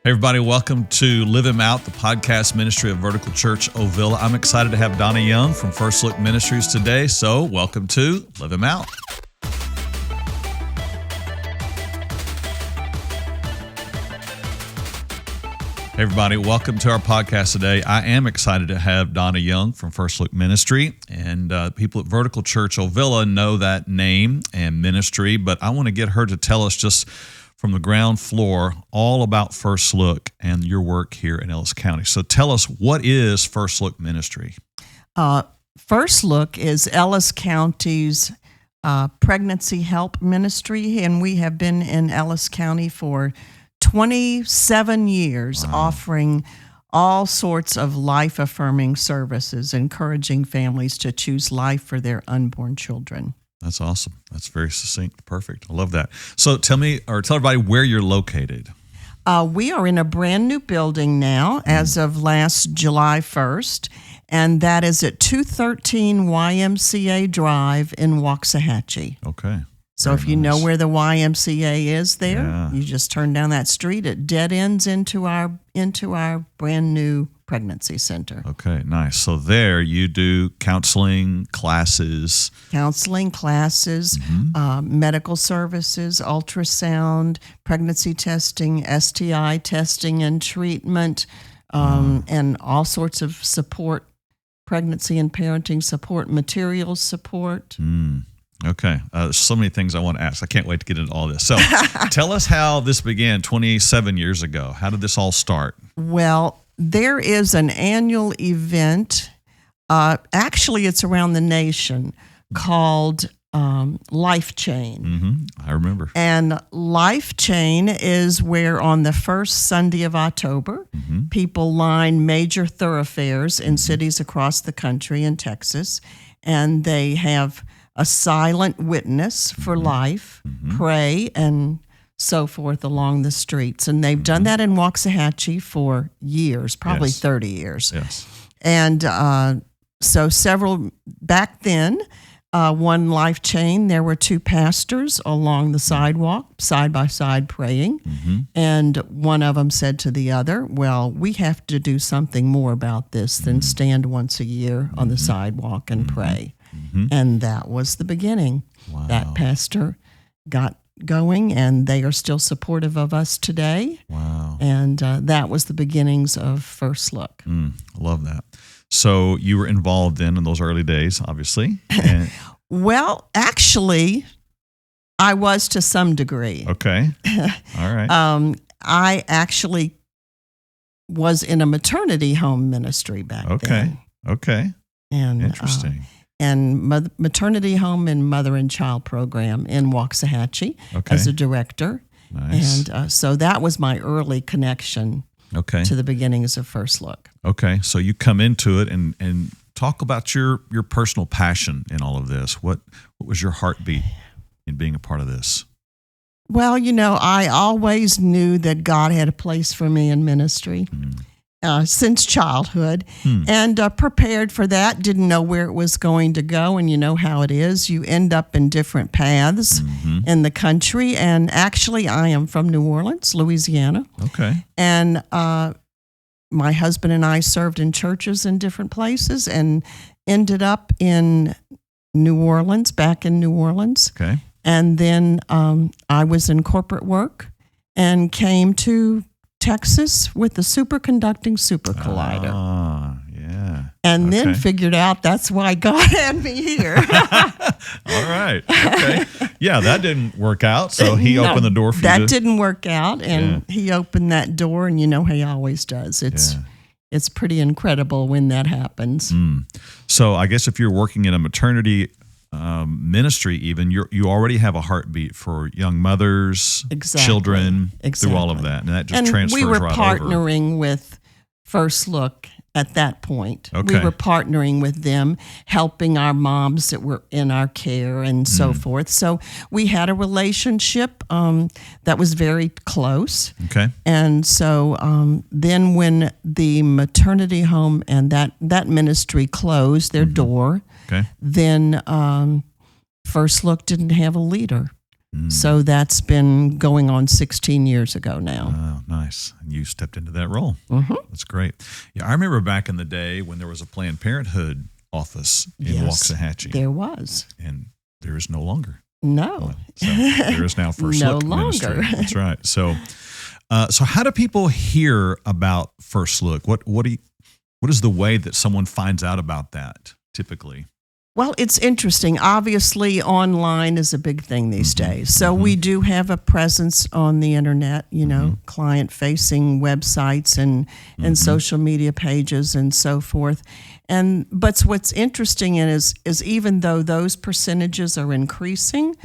Hey everybody, welcome to Live Him Out, the podcast ministry of Vertical Church Ovilla. I'm excited to have Donna Young from First Look Ministries today, so welcome to Live Him Out. Hey everybody, welcome to our podcast today. I am excited to have Donna Young from First Look Ministry, and people at Vertical Church Ovilla know that name and ministry, but I want to get her to tell us just from the ground floor all about First Look and your work here in Ellis County. So tell us, what is First Look Ministry? First Look is Ellis County's pregnancy help ministry, and we have been in Ellis County for 27 years, offering all sorts of life-affirming services, encouraging families to choose life for their unborn children. That's awesome. That's very succinct. Perfect. I love that. So tell everybody where you're located. We are in a brand new building now as of last July 1st, and that is at 213 YMCA Drive in Waxahachie. Okay. So if you know where the YMCA is there, you just turn down that street. It dead ends into our brand new pregnancy center. Okay, nice. So there you do counseling classes, medical services, ultrasound, pregnancy testing, STI testing and treatment, and all sorts of support, pregnancy and parenting support, materials support. Okay. So many things I want to ask. I can't wait to get into all this. So tell us how this began 27 years ago. How did this all start? Well, there is an annual event. Actually, it's around the nation called Life Chain. I remember. And Life Chain is where on the first Sunday of October, people line major thoroughfares in cities across the country in Texas, and they have a silent witness for life, pray, and so forth along the streets. And they've done that in Waxahachie for years, probably 30 years. Yes. And so back then, one Life Chain, there were two pastors along the sidewalk, side by side praying. And one of them said to the other, well, we have to do something more about this than stand once a year on the sidewalk and pray. And that was the beginning. Wow. That pastor got going, and they are still supportive of us today. Wow. And that was the beginnings of First Look. I love that. So you were involved in those early days, obviously. And well, actually, I was to some degree. Okay. All right. I actually was in a maternity home ministry back then. Okay. And interesting. And maternity home and mother and child program in Waxahachie as a director. Nice. And so that was my early connection to the beginnings of First Look. Okay. So you come into it and talk about your personal passion in all of this. What was your heartbeat in being a part of this? Well, I always knew that God had a place for me in ministry. Since childhood, and prepared for that, didn't know where it was going to go, and you know how it is. You end up in different paths in the country, and actually I am from New Orleans, Louisiana. Okay. And my husband and I served in churches in different places and ended up in New Orleans, back in New Orleans. Okay. And then I was in corporate work and came to Texas with the superconducting super collider. Yeah. And then figured out that's why God had me here. All right. Okay. Yeah, that didn't work out. So he opened the door for you. That didn't work out. And he opened that door, and he always does. It's pretty incredible when that happens. So I guess if you're working in a maternity ministry, even you already have a heartbeat for young mothers, children, through all of that, and that just transfers right over. And we were partnering with First Look at that point. Okay. We were partnering with them, helping our moms that were in our care and so forth. So we had a relationship that was very close. Okay. And so then when the maternity home and that ministry closed their door, then First Look didn't have a leader. So that's been going on 16 years ago now. Oh, nice. And you stepped into that role. That's great. Yeah, I remember back in the day when there was a Planned Parenthood office in Waxahachie. There was. And there is no longer. No. So there is now First No Look longer. Ministry. That's right. So how do people hear about First Look? What is the way that someone finds out about that typically? Well, it's interesting. Obviously, online is a big thing these days. So we do have a presence on the internet, client-facing websites and social media pages and so forth. But what's interesting is even though those percentages are increasing,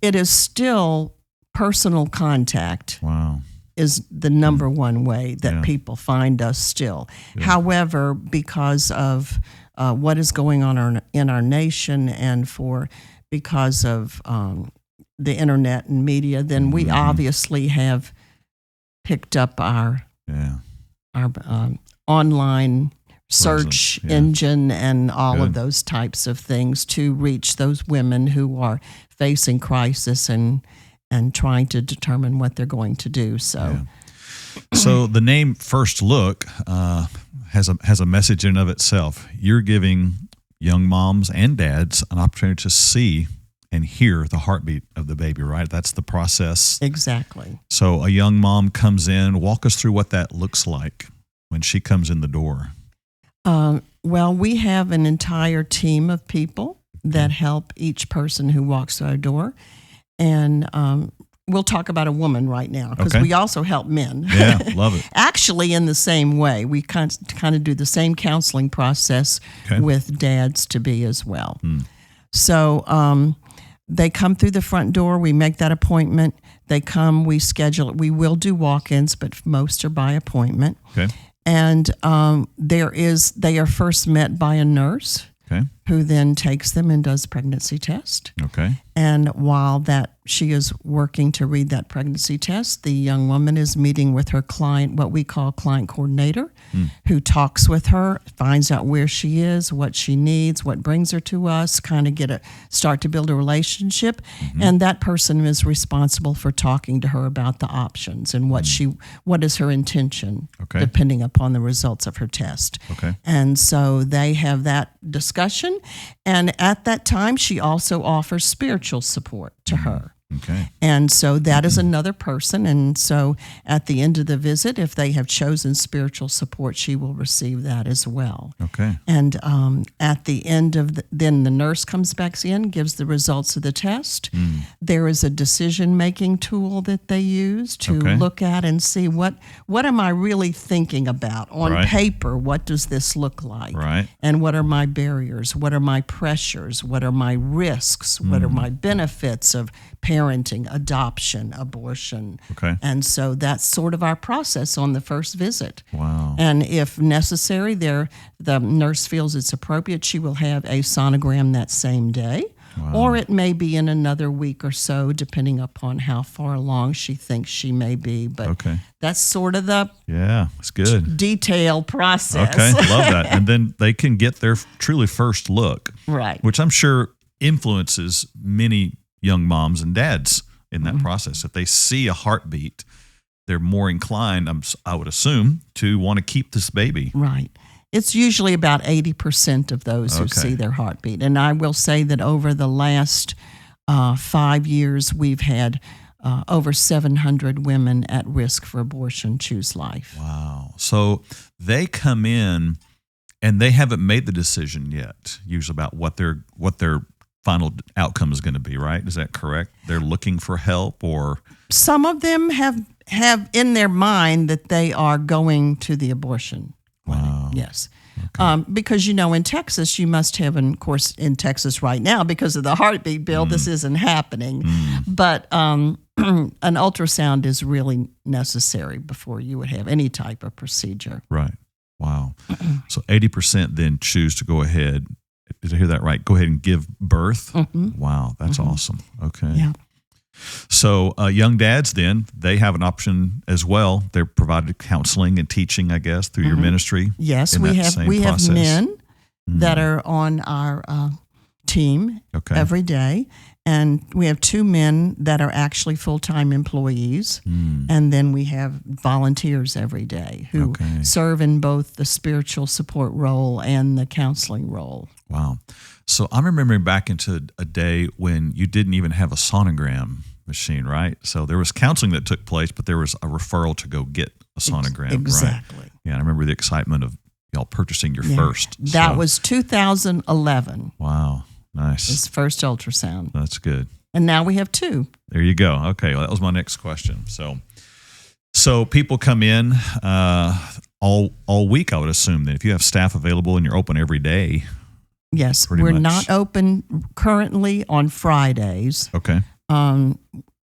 it is still personal contact. Wow. Is the number one way that people find us still. Yeah. However, because of what is going on in our nation and because of the internet and media, then we obviously have picked up our online search engine and all of those types of things to reach those women who are facing crisis and trying to determine what they're going to do. So the name First Look has a message in and of itself. You're giving young moms and dads an opportunity to see and hear the heartbeat of the baby, right? That's the process. Exactly. So a young mom comes in. Walk us through what that looks like when she comes in the door. Well, we have an entire team of people that help each person who walks through our door. And we'll talk about a woman right now because we also help men. Yeah, love it. Actually, in the same way. We kind of do the same counseling process with dads to be as well. So they come through the front door. We make that appointment. They come. We schedule it. We will do walk-ins, but most are by appointment. Okay. And they are first met by a nurse who then takes them and does pregnancy test. Okay. And while she is working to read that pregnancy test, the young woman is meeting with her client, what we call client coordinator, who talks with her, finds out where she is, what she needs, what brings her to us, kind of start to build a relationship. And that person is responsible for talking to her about the options and what is her intention, depending upon the results of her test. Okay. And so they have that discussion. And at that time, she also offers spiritual support to her. Okay. And so that is another person. And so at the end of the visit, if they have chosen spiritual support, she will receive that as well. Okay. And at the end of then the nurse comes back in, gives the results of the test. There is a decision-making tool that they use to look at and see what am I really thinking about on paper? What does this look like? Right. And what are my barriers? What are my pressures? What are my risks? What are my benefits of parenting, adoption, abortion. Okay. And so that's sort of our process on the first visit. Wow. And if necessary, the nurse feels it's appropriate, she will have a sonogram that same day. Wow. Or it may be in another week or so, depending upon how far along she thinks she may be. But that's sort of the it's good detailed process. Okay, love that. And then they can get their truly first look. Right. Which I'm sure influences many young moms and dads in that process. If they see a heartbeat, they're more inclined, I would assume, to want to keep this baby. Right. It's usually about 80% of those who see their heartbeat. And I will say that over the last 5 years, we've had over 700 women at risk for abortion choose life. Wow. So they come in and they haven't made the decision yet, usually about what their final outcome is going to be, right? Is that correct? They're looking for help, or some of them have in their mind that they are going to the abortion. Wow. Yes. Okay. Because, in Texas, you must have, and of course, in Texas right now, because of the heartbeat bill, this isn't happening. But an ultrasound is really necessary before you would have any type of procedure. Right. Wow. So 80% then choose to go ahead. Did I hear that right? Go ahead and give birth? Wow, that's awesome. Okay. Yeah. So young dads then, they have an option as well. They're provided counseling and teaching, I guess, through your ministry. Yes, we have men that are on our team every day. And we have 2 men that are actually full-time employees. And then we have volunteers every day who serve in both the spiritual support role and the counseling role. Wow. So I'm remembering back into a day when you didn't even have a sonogram machine, right? So there was counseling that took place, but there was a referral to go get a sonogram, exactly. right? Yeah, I remember the excitement of y'all purchasing your first. That was 2011. Wow, nice. His first ultrasound. That's good. And now we have 2. There you go. Okay, well, that was my next question. So people come in all week, I would assume, that if you have staff available and you're open every day. Yes, we're not open currently on Fridays. Okay.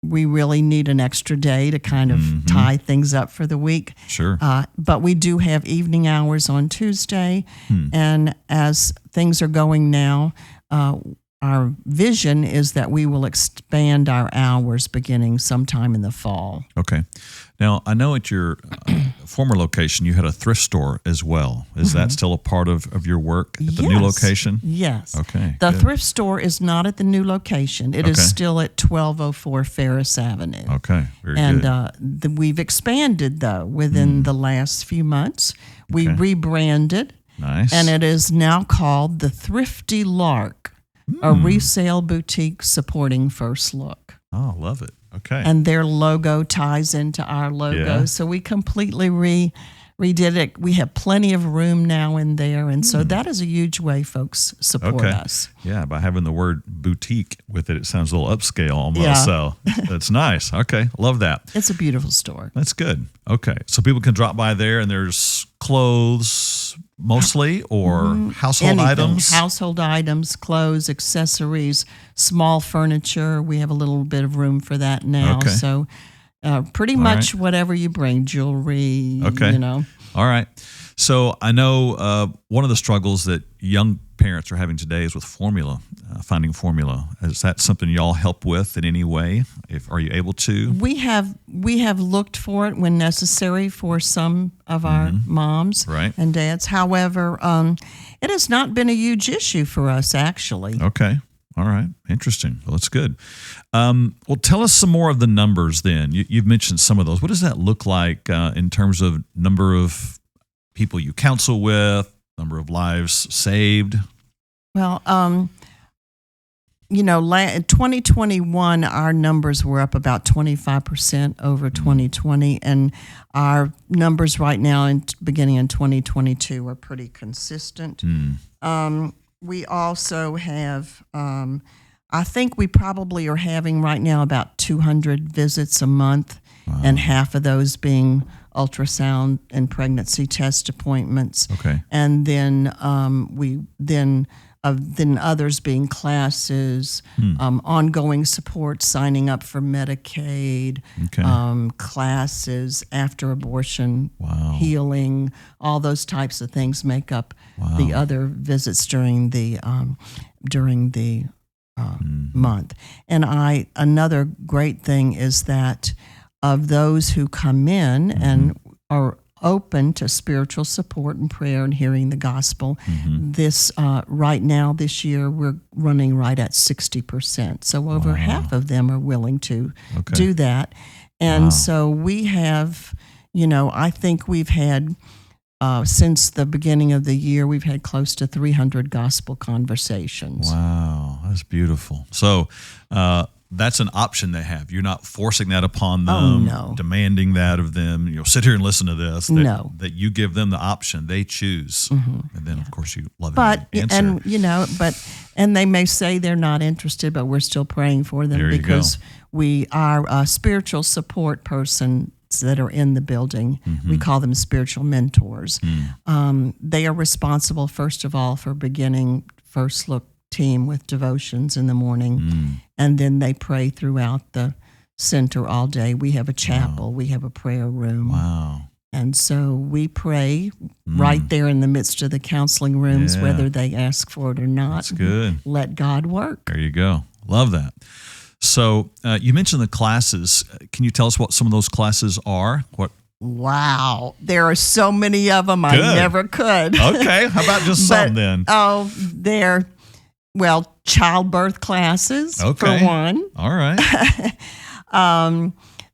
We really need an extra day to kind of tie things up for the week. Sure. But we do have evening hours on Tuesday. And as things are going now, our vision is that we will expand our hours beginning sometime in the fall. Okay. Now, I know at your former location, you had a thrift store as well. Is that still a part of your work at the new location? Yes. Okay. The thrift store is not at the new location. It is still at 1204 Ferris Avenue. Okay. Very and good. We've expanded, though, within the last few months. We rebranded. Nice. And it is now called the Thrifty Lark, a resale boutique supporting First Look. Oh, love it. Okay. And their logo ties into our logo. Yeah. So we completely redid it. We have plenty of room now in there. And so that is a huge way folks support us. Yeah, by having the word boutique with it, it sounds a little upscale almost. Yeah. So that's nice. Okay, love that. It's a beautiful store. That's good. Okay, so people can drop by there and there's clothes mostly or household Anything. items? Household items, clothes, accessories, small furniture. We have a little bit of room for that now. Okay. So pretty much whatever you bring, jewelry, Okay. All right. So I know one of the struggles that young parents are having today is with formula, finding formula. Is that something y'all help with in any way? Are you able to? We have looked for it when necessary for some of our moms and dads. However, it has not been a huge issue for us, actually. Okay. All right. Interesting. Well, that's good. Well, tell us some more of the numbers then. You've mentioned some of those. What does that look like in terms of number of people you counsel with, number of lives saved? Well, in 2021, our numbers were up about 25% over 2020, and our numbers right now, beginning in 2022, are pretty consistent. We also have, I think we probably are having right now about 200 visits a month, and half of those being ultrasound and pregnancy test appointments. Okay. And then then others being classes, ongoing support, signing up for Medicaid, classes after abortion, healing, all those types of things make up the other visits during the month. And another great thing is that of those who come in and are open to spiritual support and prayer and hearing the gospel, this right now this year we're running right at 60%. So over half of them are willing to do that. And so we have, I think we've had since the beginning of the year, we've had close to 300 gospel conversations. Wow, that's beautiful. So that's an option they have. You're not forcing that upon them, demanding that of them. Sit here and listen to this. That you give them the option. They choose. And then, of course, you love it. And they may say they're not interested, but we're still praying for them because we are spiritual support person that are in the building. We call them spiritual mentors. They are responsible, first of all, for beginning First Look team with devotions in the morning, and then they pray throughout the center all day. We have a chapel. We have a prayer room. And so we pray right there in the midst of the counseling rooms, whether they ask for it or not. That's good. Let God work. There you go. Love that. So you mentioned the classes. Can you tell us what some of those classes are? Wow. There are so many of them, I never could. Okay. How about just some then? Well, childbirth classes, for one. All right.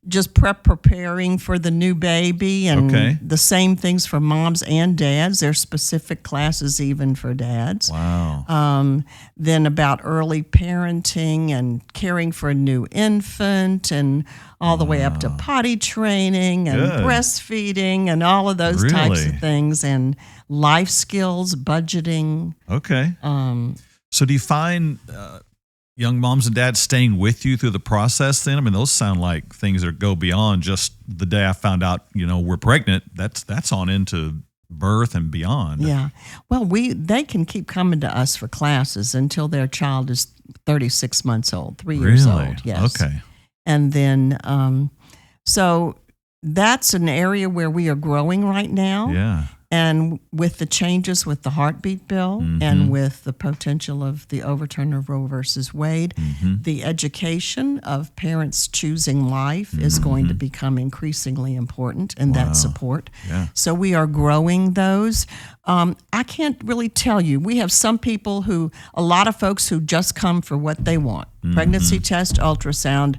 Just preparing for the new baby, and the same things for moms and dads. There's specific classes even for dads. Wow. Then about early parenting and caring for a new infant, and all the way up to potty training and breastfeeding and all of those types of things, and life skills, budgeting. Okay. So do you find young moms and dads staying with you through the process then? I mean, those sound like things that go beyond just the day I found out, we're pregnant. That's on into birth and beyond. Yeah. Well, they can keep coming to us for classes until their child is 36 months old, 3 years old. Yes. Okay. And then, so that's an area where we are growing right now. Yeah. And with the changes with the heartbeat bill and with the potential of the overturn of Roe versus Wade, the education of parents choosing life is going to become increasingly important, and that support. Yeah. So we are growing those. I can't really tell you. We have a lot of folks who just come for what they want. Pregnancy test, ultrasound,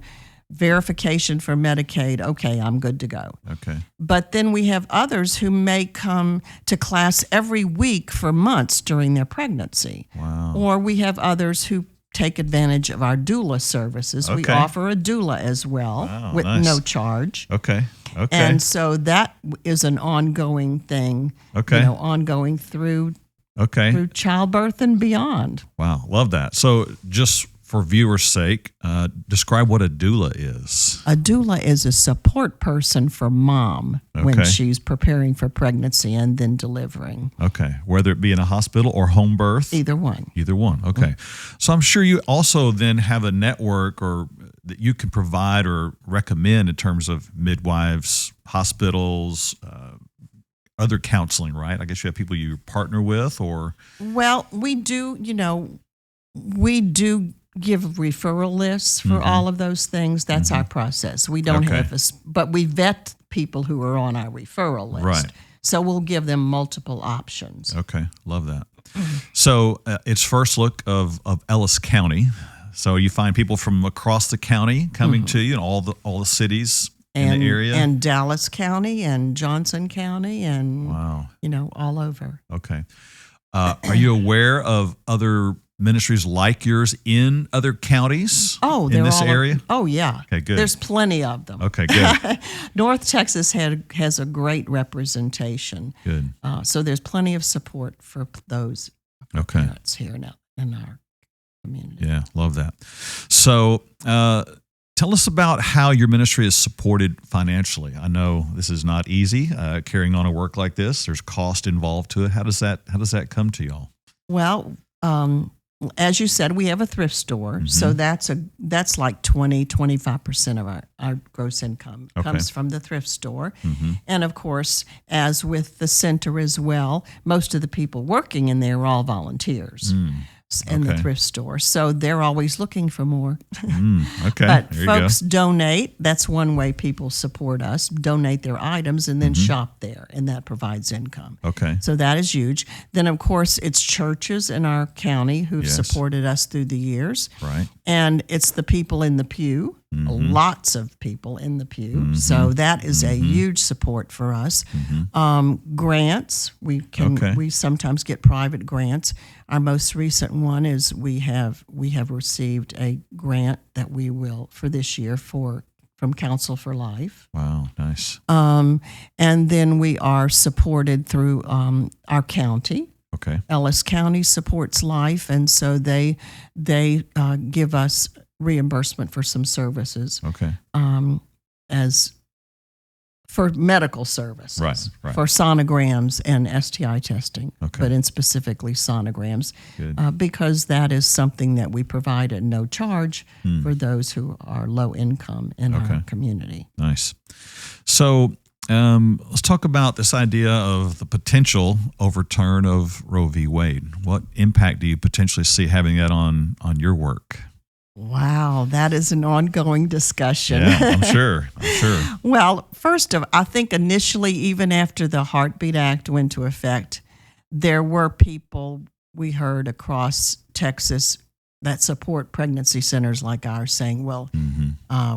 verification for Medicaid, okay, I'm good to go. Okay. But then we have others who may come to class every week for months during their pregnancy. Wow. Or we have others who take advantage of our doula services. We offer a doula as well with no charge. Okay. And so that is an ongoing thing, ongoing through childbirth and beyond. Wow, love that. So just for viewers' sake, describe what a doula is. A doula is a support person for mom when she's preparing for pregnancy and then delivering. Okay, whether it be in a hospital or home birth? Either one. Either one, okay. So I'm sure you also then have a network or that you can provide or recommend in terms of midwives, hospitals, other counseling, right? I guess you have people you partner with or? Well, we do give referral lists for all of those things. That's our process. We don't have but we vet people who are on our referral list. Right. So we'll give them multiple options. Okay, love that. So it's first look of Ellis County. So you find people from across the county coming to you, and all the cities in the area, and Dallas County and Johnson County, and all over. Okay. Are you aware of other ministries like yours in other counties in this area? Oh, yeah. Okay, good. There's plenty of them. Okay, good. North Texas has a great representation. Good. So there's plenty of support for those parents here in our community. Yeah, love that. So tell us about how your ministry is supported financially. I know this is not easy, carrying on a work like this. There's cost involved to it. How does that come to y'all? Well, as you said, we have a thrift store, so that's like 25% of our gross income comes from the thrift store. And of course, as with the center as well, most of the people working in there are all volunteers in the thrift store, so they're always looking for more. But folks donate. That's one way people support us, donate their items and then shop there, and that provides income. Okay. So that is huge. Then, of course, it's churches in our county who've supported us through the years. Right. And it's the people in the pew, lots of people in the pew. So that is a huge support for us. Grants, we sometimes get private grants. Our most recent one is we have received a grant that we will for this year from Counsel for Life. Wow, nice. And then we are supported through our county. Okay. Ellis County supports life, and so they give us reimbursement for some services. Okay. As for medical services, right. For sonograms and STI testing, Okay. but specifically sonograms, Good. because that is something that we provide at no charge for those who are low income in our community. Nice. So let's talk about this idea of the potential overturn of Roe v. Wade. What impact do you potentially see having that on your work? Wow, that is an ongoing discussion. Yeah, I'm sure. Well, I think initially, even after the Heartbeat Act went into effect, there were people we heard across Texas that support pregnancy centers like ours saying, well,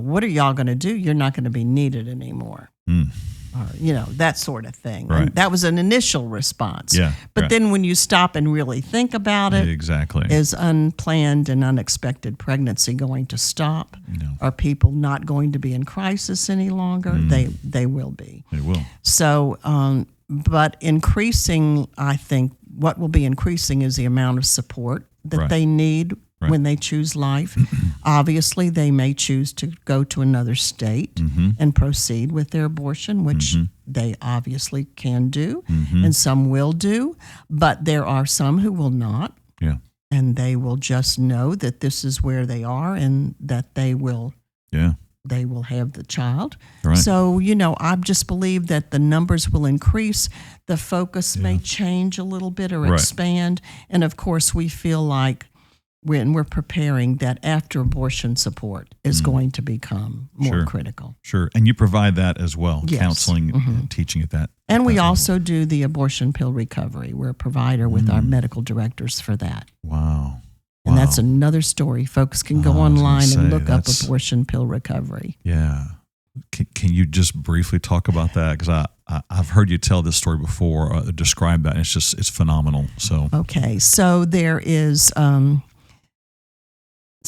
what are y'all going to do? You're not going to be needed anymore. Or, that sort of thing. Right. And that was an initial response. Yeah. But right. then when you stop and really think about it, Exactly. is unplanned and unexpected pregnancy going to stop? No. Are people not going to be in crisis any longer? They will be. They will. So, but increasing, I think what will be increasing is the amount of support that they need when they choose life. Obviously, they may choose to go to another state and proceed with their abortion, which they obviously can do, and some will do. But there are some who will not, and they will just know that this is where they are and that they will have the child. Right. So, I just believe that the numbers will increase. The focus may change a little bit or expand. And of course, we feel like when we're preparing that after abortion support is going to become more critical. Sure. And you provide that as well, Yes. counseling and teaching at that. And we that also do the abortion pill recovery. We're a provider with our medical directors for that. Wow. And that's another story. Folks can go I was gonna online and say, look up that's- abortion pill recovery. Yeah. Can you just briefly talk about that? Because I've heard you tell this story before, describe that. And it's phenomenal. So Okay. So there is,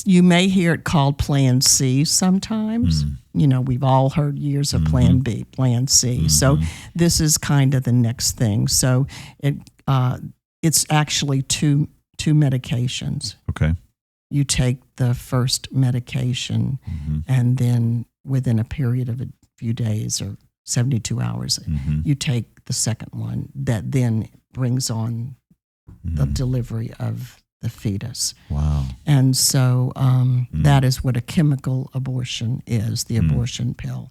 you may hear it called Plan C sometimes. We've all heard years of Plan B, Plan C. So this is kind of the next thing. So it's actually two medications. Okay. You take the first medication and then within a period of a few days or 72 hours, you take the second one that then brings on the delivery of the fetus. Wow. And so that is what a chemical abortion is, the abortion pill.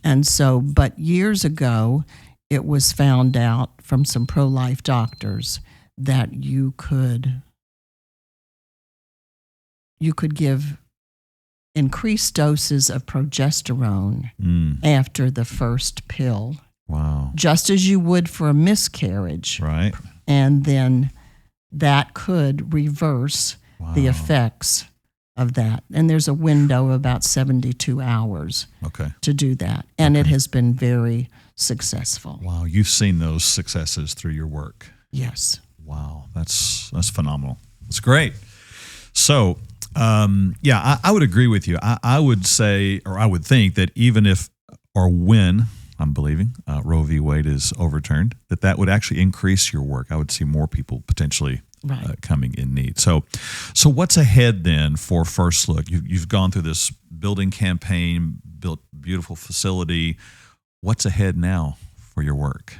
And so, but years ago, it was found out from some pro-life doctors that you could give increased doses of progesterone after the first pill. Wow. Just as you would for a miscarriage. Right. And then that could reverse the effects of that. And there's a window of about 72 hours to do that. And it has been very successful. Wow. You've seen those successes through your work. Yes. Wow. That's phenomenal. That's great. So, I would agree with you. I would say, or I would think that even if or when, I'm believing, Roe v. Wade is overturned, that would actually increase your work. I would see more people potentially coming in need. So what's ahead then for First Look? You've gone through this building campaign, built a beautiful facility. What's ahead now for your work?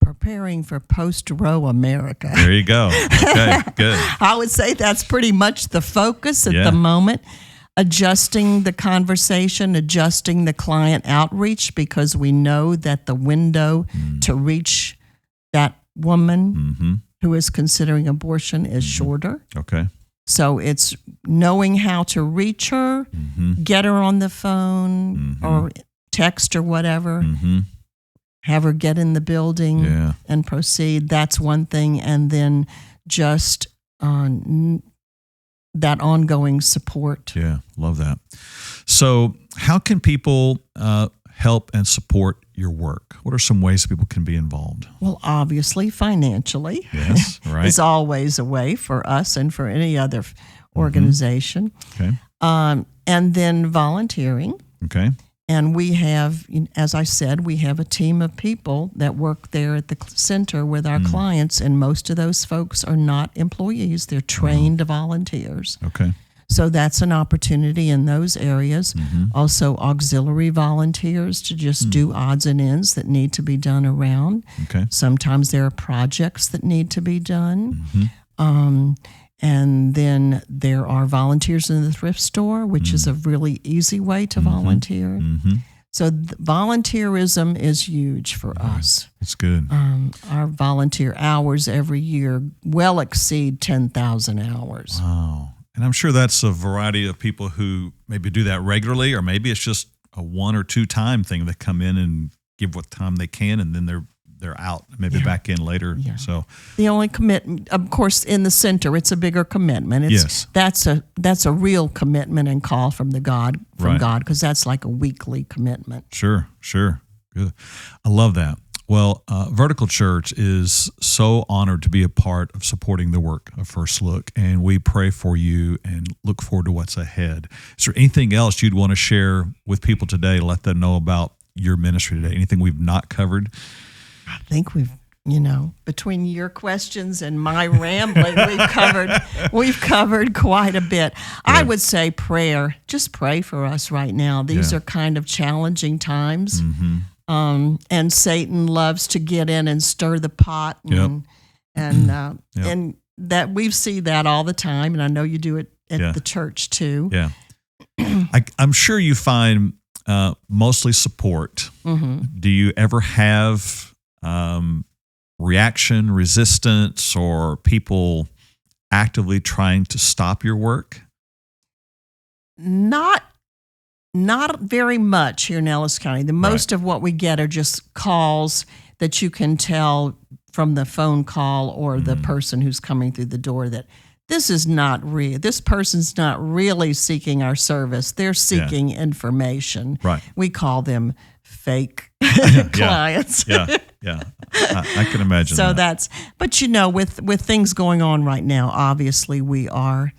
Preparing for post-Roe America. There you go. Okay, good. I would say that's pretty much the focus at the moment. Adjusting the conversation, adjusting the client outreach, because we know that the window to reach that woman who is considering abortion is shorter. Okay. So it's knowing how to reach her, get her on the phone or text or whatever, have her get in the building and proceed. That's one thing. And then just that ongoing support. Yeah, love that. So how can people help and support your work? What are some ways that people can be involved? Well, obviously, financially. Yes, right. Is always a way for us and for any other organization. Okay. And then volunteering. Okay. And we have, as I said, we have a team of people that work there at the center with our clients, and most of those folks are not employees. They're trained volunteers. Okay. So that's an opportunity in those areas. Also, auxiliary volunteers to just do odds and ends that need to be done around. Okay. Sometimes there are projects that need to be done. And then there are volunteers in the thrift store, which is a really easy way to volunteer. So volunteerism is huge for us. It's good. Our volunteer hours every year well exceed 10,000 hours. Wow. And I'm sure that's a variety of people who maybe do that regularly, or maybe it's just a 1 or 2 time thing. They come in and give what time they can, and then they're out, maybe back in later. Yeah. So the only commitment, of course, in the center, it's a bigger commitment. Yes. That's a real commitment and call from God, Right. because that's like a weekly commitment. Sure. Good. I love that. Well, Vertical Church is so honored to be a part of supporting the work of First Look, and we pray for you and look forward to what's ahead. Is there anything else you'd want to share with people today to let them know about your ministry today? Anything we've not covered? I think we've, between your questions and my rambling, we've covered quite a bit. Good. I would say prayer. Just pray for us right now. These are kind of challenging times. Mm-hmm. And Satan loves to get in and stir the pot, and that we see that all the time. And I know you do it at the church too. Yeah, I'm sure you find mostly support. Mm-hmm. Do you ever have reaction, resistance, or people actively trying to stop your work? Not very much here in Ellis County. The most of what we get are just calls that you can tell from the phone call or the person who's coming through the door that this is not real. This person's not really seeking our service. They're seeking information. Right. We call them fake clients. Yeah. I can imagine So that. but with things going on right now, obviously we are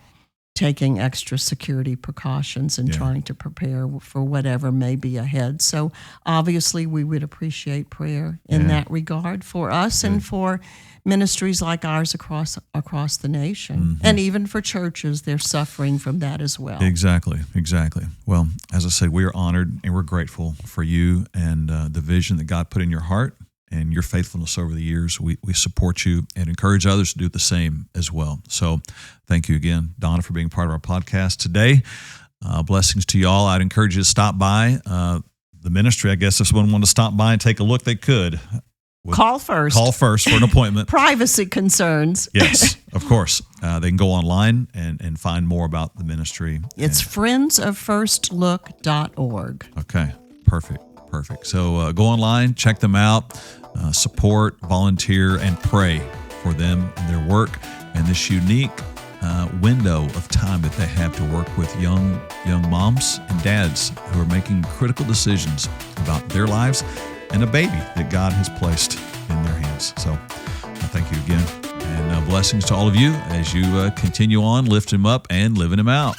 taking extra security precautions and trying to prepare for whatever may be ahead. So obviously we would appreciate prayer in that regard for us and for ministries like ours across the nation. And even for churches, they're suffering from that as well. Exactly. Well, as I said, we are honored and we're grateful for you and the vision that God put in your heart and your faithfulness over the years. We support you and encourage others to do the same as well. So thank you again, Donna, for being part of our podcast today. Blessings to y'all. I'd encourage you to stop by the ministry. I guess if someone wanted to stop by and take a look, they could. Call first for an appointment. Privacy concerns. Yes, of course. They can go online and find more about the ministry. It's friendsoffirstlook.org. Okay, perfect. So go online, check them out, support, volunteer, and pray for them and their work and this unique window of time that they have to work with young moms and dads who are making critical decisions about their lives and a baby that God has placed in their hands. So thank you again, and blessings to all of you as you continue on lifting him up and living him out.